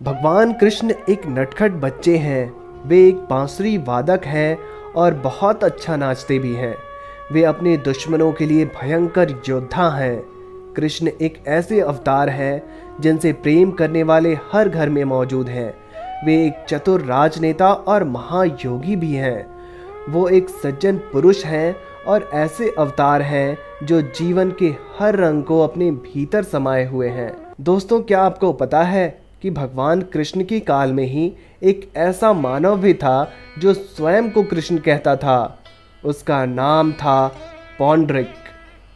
भगवान कृष्ण एक नटखट बच्चे हैं। वे एक बांसुरी वादक हैं और बहुत अच्छा नाचते भी हैं। वे अपने दुश्मनों के लिए भयंकर योद्धा हैं। कृष्ण एक ऐसे अवतार हैं जिनसे प्रेम करने वाले हर घर में मौजूद हैं। वे एक चतुर राजनेता और महायोगी भी हैं। वो एक सज्जन पुरुष हैं और ऐसे अवतार हैं जो जीवन के हर रंग को अपने भीतर समाये हुए हैं। दोस्तों, क्या आपको पता है कि भगवान कृष्ण के काल में ही एक ऐसा मानव भी था जो स्वयं को कृष्ण कहता था। उसका नाम था पौंड्रिक।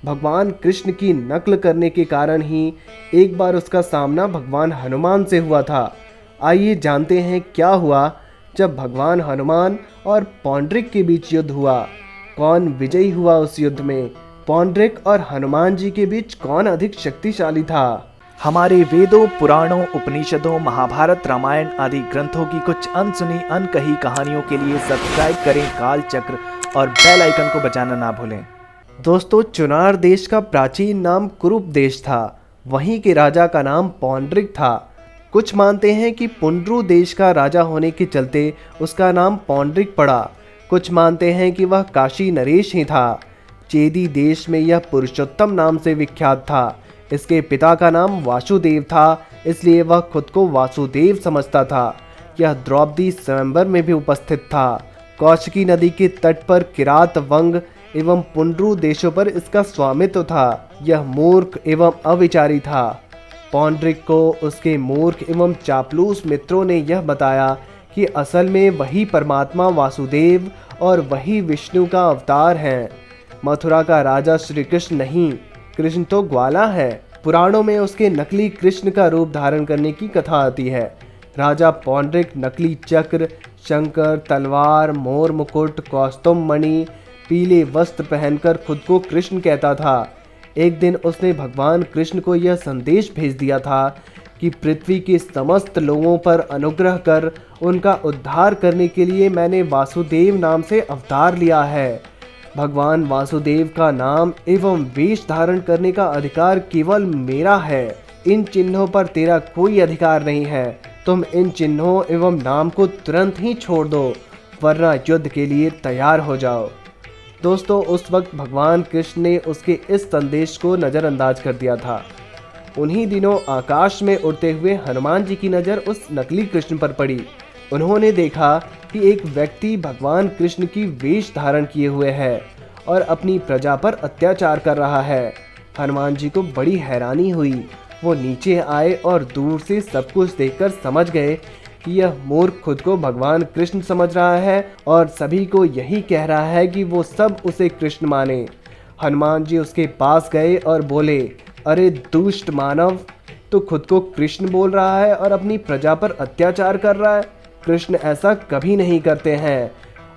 भगवान कृष्ण की नकल करने के कारण ही एक बार उसका सामना भगवान हनुमान से हुआ था। आइए जानते हैं क्या हुआ जब भगवान हनुमान और पौंड्रिक के बीच युद्ध हुआ। कौन विजयी हुआ उस युद्ध में? पौंड्रिक और हनुमान जी के बीच कौन अधिक शक्तिशाली था? हमारे वेदों, पुराणों, उपनिषदों, महाभारत, रामायण आदि ग्रंथों की कुछ अनसुनी अनकही कहानियों के लिए सब्सक्राइब करें काल चक्र और बेल आइकन को बजाना ना भूलें। दोस्तों, चुनार देश का प्राचीन नाम कुरुप देश था। वहीं के राजा का नाम पौंड्रिक था। कुछ मानते हैं कि पुंड्रू देश का राजा होने के चलते उसका नाम पौंड्रिक पड़ा। कुछ मानते हैं कि वह काशी नरेश ही था। चेदी देश में यह पुरुषोत्तम नाम से विख्यात था। इसके पिता का नाम वासुदेव था, इसलिए वह खुद को वासुदेव समझता था। यह द्रौपदी स्वयंवर में भी उपस्थित था। कौशिकी नदी के तट पर किरात, वंग एवं पुंड्रू देशों पर इसका स्वामित्व था। यह मूर्ख एवं अविचारी था। पौंड्रिक को उसके मूर्ख एवं चापलूस मित्रों ने यह बताया कि असल में वही परमात्मा वासुदेव और वही विष्णु का अवतार है। मथुरा का राजा श्री कृष्ण नहीं, कृष्ण तो ग्वाला है। पुराणों में उसके नकली कृष्ण का रूप धारण करने की कथा आती है। राजा पौंड्रिक नकली चक्र, शंकर, तलवार, मोर मुकुट, कौस्तुभ मणि, पीले वस्त्र पहनकर खुद को कृष्ण कहता था। एक दिन उसने भगवान कृष्ण को यह संदेश भेज दिया था कि पृथ्वी के समस्त लोगों पर अनुग्रह कर उनका उद्धार करने के लिए मैंने वासुदेव नाम से अवतार लिया है। भगवान वासुदेव का नाम एवं वेश धारण करने का अधिकार केवल मेरा है। इन चिन्हों पर तेरा कोई अधिकार नहीं है। तुम इन चिन्हों एवं नाम को तुरंत ही छोड़ दो, वरना युद्ध के लिए तैयार हो जाओ। दोस्तों, उस वक्त भगवान कृष्ण ने उसके इस संदेश को नज़रअंदाज कर दिया था। उन्हीं दिनों आकाश में उड़ते हुए हनुमान जी की नज़र उस नकली कृष्ण पर पड़ी। उन्होंने देखा कि एक व्यक्ति भगवान कृष्ण की वेश धारण किए हुए है और अपनी प्रजा पर अत्याचार कर रहा है। हनुमान जी को बड़ी हैरानी हुई। वो नीचे आए और दूर से सब कुछ देखकर समझ गए कि यह मूर्ख खुद को भगवान कृष्ण समझ रहा है और सभी को यही कह रहा है कि वो सब उसे कृष्ण माने। हनुमान जी उसके पास गए और बोले, अरे दुष्ट मानव, तो खुद को कृष्ण बोल रहा है और अपनी प्रजा पर अत्याचार कर रहा है। कृष्ण ऐसा कभी नहीं करते हैं।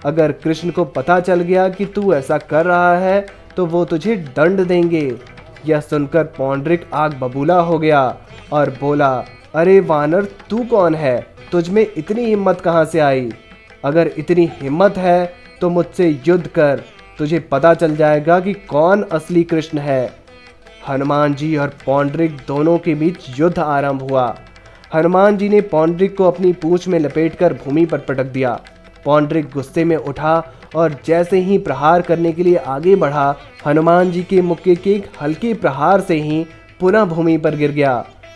अगर कृष्ण को पता चल गया कि तू ऐसा कर रहा है तो वो तुझे दंड देंगे। यह सुनकर पौंड्रिक आग बबूला हो गया और बोला, अरे वानर, तू कौन है? तुझ में इतनी हिम्मत कहाँ से आई? अगर इतनी हिम्मत है तो मुझसे युद्ध कर, तुझे पता चल जाएगा कि कौन असली कृष्ण है। हनुमान जी और पौंड्रिक दोनों के बीच युद्ध आरंभ हुआ। हनुमान जी ने पौंड्रिक को अपनी पूंछ में लपेटकर भूमि पर पटक दिया। पौंड्रिक गुस्से में उठा और जैसे ही प्रहार करने के लिए आगे बढ़ा, हनुमान जी के मुक्के के एक हल्के प्रहार से ही पुनः भूमि पर गिर गया।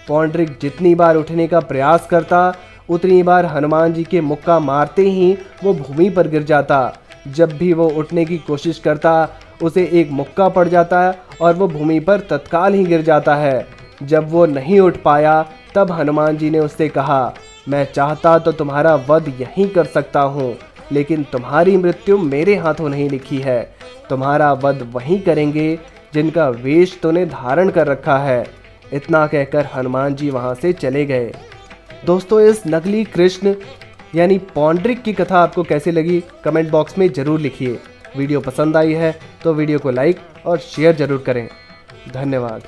पौंड्रिक जितनी बार उठने का प्रयास करता, उतनी बार हनुमान जी के मुक्का मारते ही वो भूमि पर गिर जाता। जब भी वो उठने की कोशिश करता, उसे एक मुक्का पड़ जाता और वो भूमि पर तत्काल ही गिर जाता है। जब वो नहीं उठ पाया, तब हनुमान जी ने उससे कहा, मैं चाहता तो तुम्हारा वध यहीं कर सकता हूँ, लेकिन तुम्हारी मृत्यु मेरे हाथों नहीं लिखी है। तुम्हारा वध वहीं करेंगे जिनका वेश तूने धारण कर रखा है। इतना कहकर हनुमान जी वहाँ से चले गए। दोस्तों, इस नकली कृष्ण यानी पौंड्रिक की कथा आपको कैसी लगी कमेंट बॉक्स में ज़रूर लिखिए। वीडियो पसंद आई है तो वीडियो को लाइक और शेयर ज़रूर करें। धन्यवाद।